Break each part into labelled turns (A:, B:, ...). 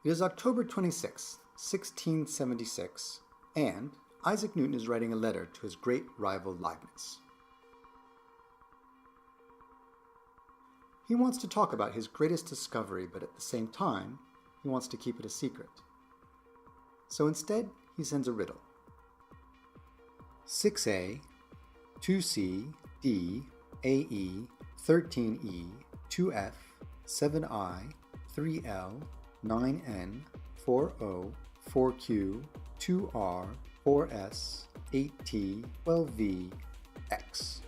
A: It is October 26, 1676, and Isaac Newton is writing a letter to his great rival Leibniz. He wants to talk about his greatest discovery, but at the same time, he wants to keep it a secret. So instead, he sends a riddle. 6a, 2c, d, ae, 13e, 2f, 7i, 3l, 9n, 4o, 4q, 2r, 4s, 8t, 12v, x.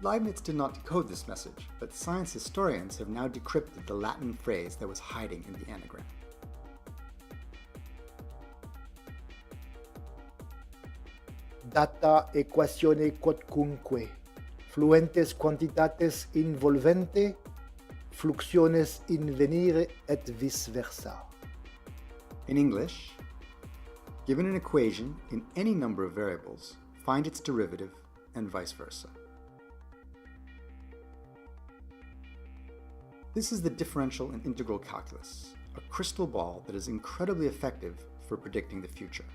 A: Leibniz did not decode this message, but science historians have now decrypted the Latin phrase that was hiding in the anagram.
B: Data equatione quodcunque, fluentes quantitates involvente, fluxiones invenire et vice versa.
A: In English, given an equation in any number of variables, find its derivative and vice versa. This is the differential and integral calculus, a crystal ball that is incredibly effective for predicting the future.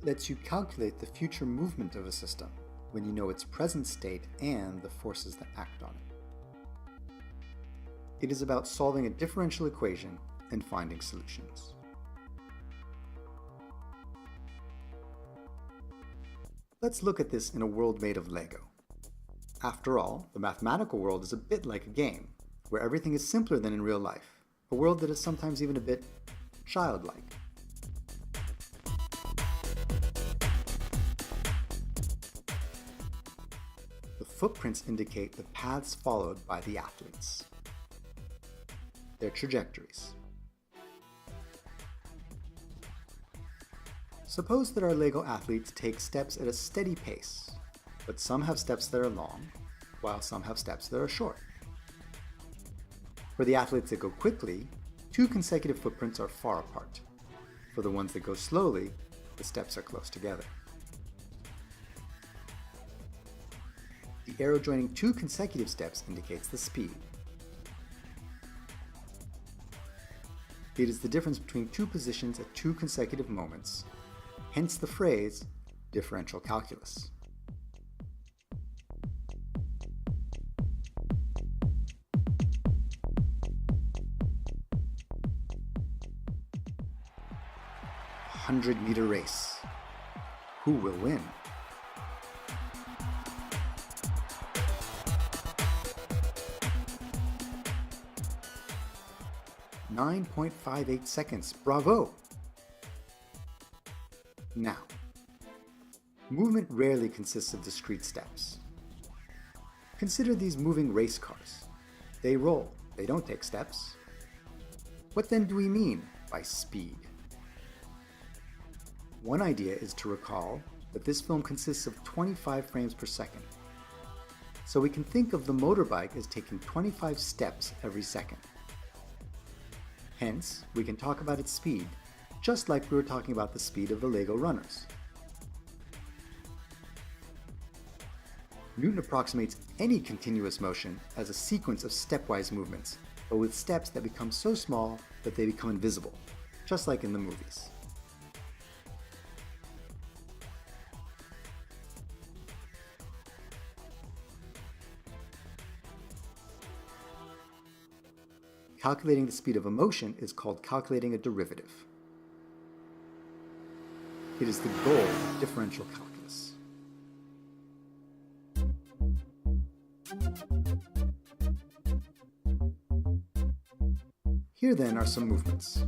A: It lets you calculate the future movement of a system when you know its present state and the forces that act on it. It is about solving a differential equation and finding solutions. Let's look at this in a world made of Lego. After all, the mathematical world is a bit like a game, where everything is simpler than in real life, a world that is sometimes even a bit childlike. The footprints indicate the paths followed by the athletes, their trajectories. Suppose that our Lego athletes take steps at a steady pace, but some have steps that are long, while some have steps that are short. For the athletes that go quickly, two consecutive footprints are far apart. For the ones that go slowly, the steps are close together. The arrow joining two consecutive steps indicates the speed. It is the difference between two positions at two consecutive moments, hence the phrase differential calculus. A 100-meter race. Who will win? .58 seconds. Bravo! Now, movement rarely consists of discrete steps. Consider these moving race cars. They roll, they don't take steps. What then do we mean by speed? One idea is to recall that this film consists of 25 frames per second. So we can think of the motorbike as taking 25 steps every second. Hence, we can talk about its speed, just like we were talking about the speed of the Lego runners. Newton approximates any continuous motion as a sequence of stepwise movements, but with steps that become so small that they become invisible, just like in the movies. Calculating the speed of a motion is called calculating a derivative. It is the goal of differential calculus. Here then are some movements.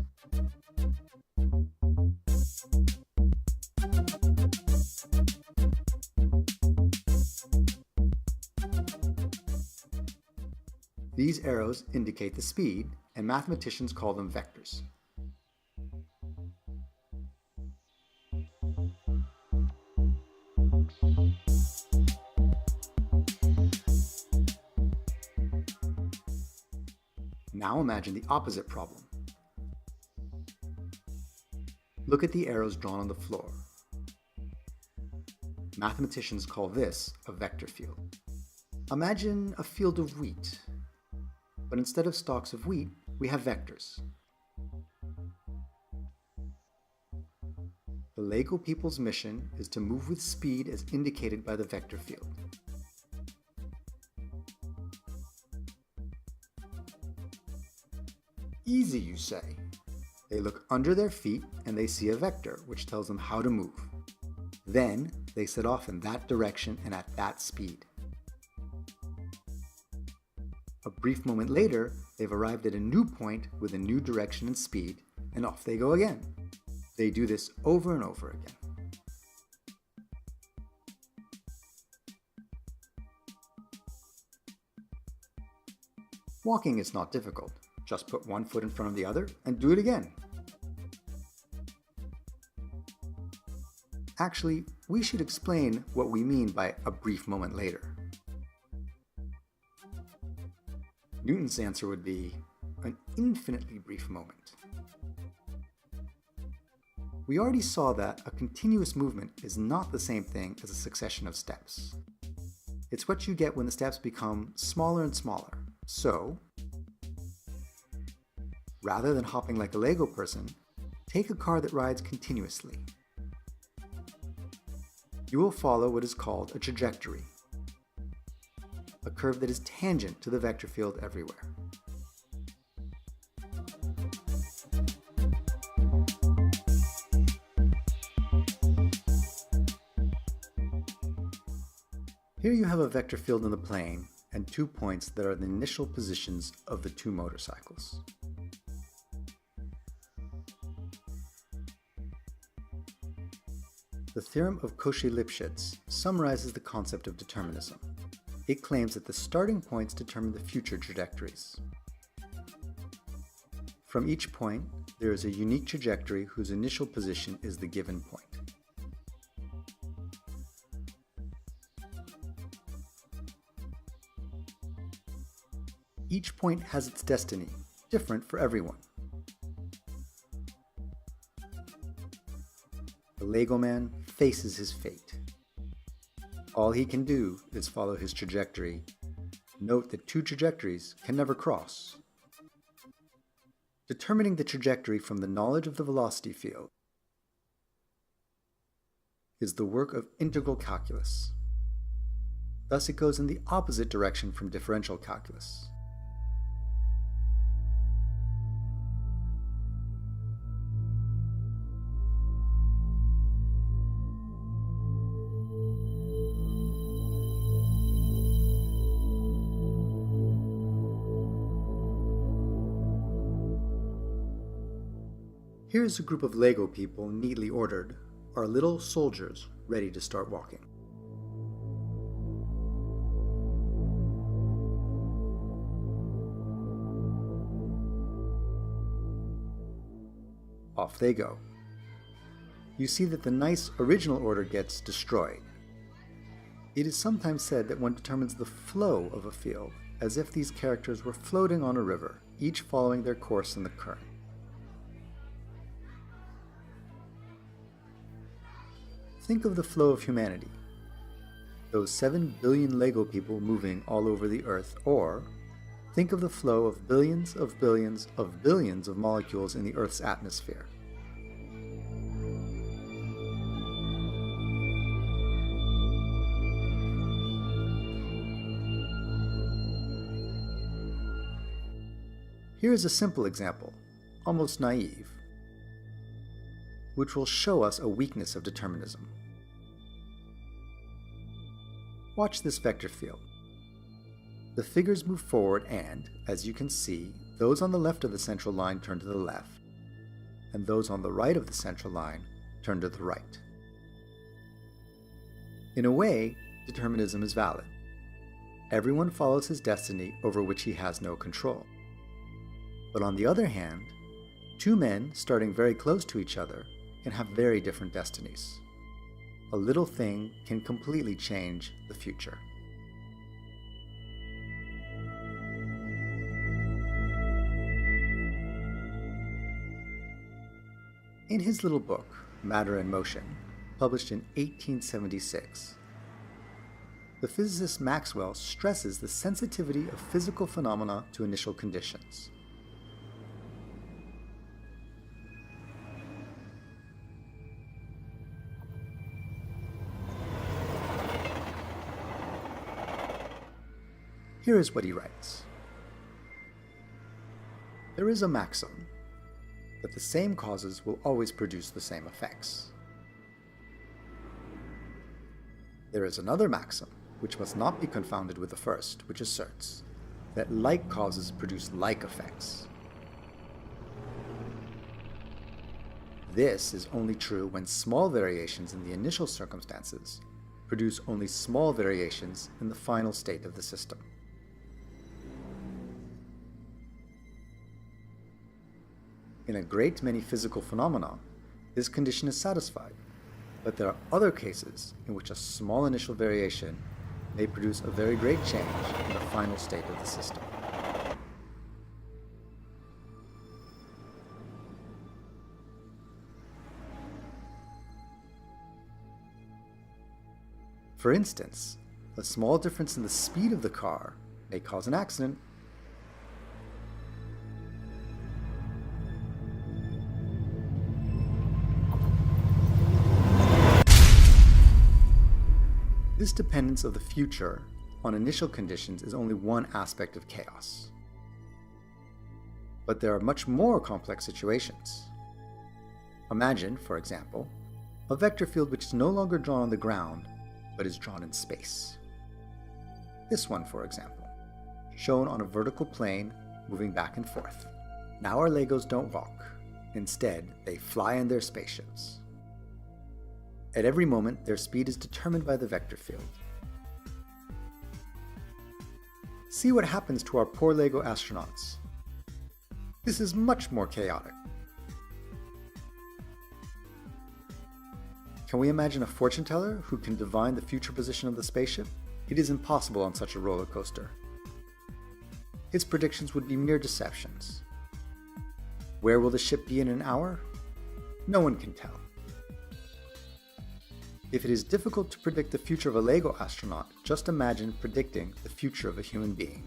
A: These arrows indicate the speed, and mathematicians call them vectors. Now imagine the opposite problem. Look at the arrows drawn on the floor. Mathematicians call this a vector field. Imagine a field of wheat, but instead of stalks of wheat, we have vectors. The LEGO people's mission is to move with speed as indicated by the vector field. Easy, you say. They look under their feet and they see a vector, which tells them how to move. Then, they set off in that direction and at that speed. A brief moment later, they've arrived at a new point with a new direction and speed, and off they go again. They do this over and over again. Walking is not difficult. Just put one foot in front of the other and do it again. Actually, we should explain what we mean by a brief moment later. Newton's answer would be an infinitely brief moment. We already saw that a continuous movement is not the same thing as a succession of steps. It's what you get when the steps become smaller and smaller. So, rather than hopping like a Lego person, take a car that rides continuously. You will follow what is called a trajectory, a curve that is tangent to the vector field everywhere. Here you have a vector field in the plane and 2 points that are the initial positions of the two motorcycles. The theorem of Cauchy-Lipschitz summarizes the concept of determinism. It claims that the starting points determine the future trajectories. From each point, there is a unique trajectory whose initial position is the given point. Each point has its destiny, different for everyone. The Lego man faces his fate. All he can do is follow his trajectory. Note that two trajectories can never cross. Determining the trajectory from the knowledge of the velocity field is the work of integral calculus. Thus it goes in the opposite direction from differential calculus. Here's a group of Lego people neatly ordered, our little soldiers ready to start walking. Off they go. You see that the nice original order gets destroyed. It is sometimes said that one determines the flow of a field as if these characters were floating on a river, each following their course in the current. Think of the flow of humanity, those 7 billion Lego people moving all over the Earth, or think of the flow of billions of billions of billions of molecules in the Earth's atmosphere. Here is a simple example, almost naive, which will show us a weakness of determinism. Watch this vector field. The figures move forward and, as you can see, those on the left of the central line turn to the left, and those on the right of the central line turn to the right. In a way, determinism is valid. Everyone follows his destiny over which he has no control. But on the other hand, two men starting very close to each other can have very different destinies. A little thing can completely change the future. In his little book, Matter and Motion, published in 1876, the physicist Maxwell stresses the sensitivity of physical phenomena to initial conditions. Here is what he writes. There is a maxim that the same causes will always produce the same effects. There is another maxim, which must not be confounded with the first, which asserts that like causes produce like effects. This is only true when small variations in the initial circumstances produce only small variations in the final state of the system. In a great many physical phenomena, this condition is satisfied, but there are other cases in which a small initial variation may produce a very great change in the final state of the system. For instance, a small difference in the speed of the car may cause an accident. This dependence of the future on initial conditions is only one aspect of chaos. But there are much more complex situations. Imagine, for example, a vector field which is no longer drawn on the ground, but is drawn in space. This one, for example, shown on a vertical plane moving back and forth. Now our Legos don't walk. Instead, they fly in their spaceships. At every moment, their speed is determined by the vector field. See what happens to our poor Lego astronauts. This is much more chaotic. Can we imagine a fortune teller who can divine the future position of the spaceship? It is impossible on such a roller coaster. Its predictions would be mere deceptions. Where will the ship be in an hour? No one can tell. If it is difficult to predict the future of a Lego astronaut, just imagine predicting the future of a human being.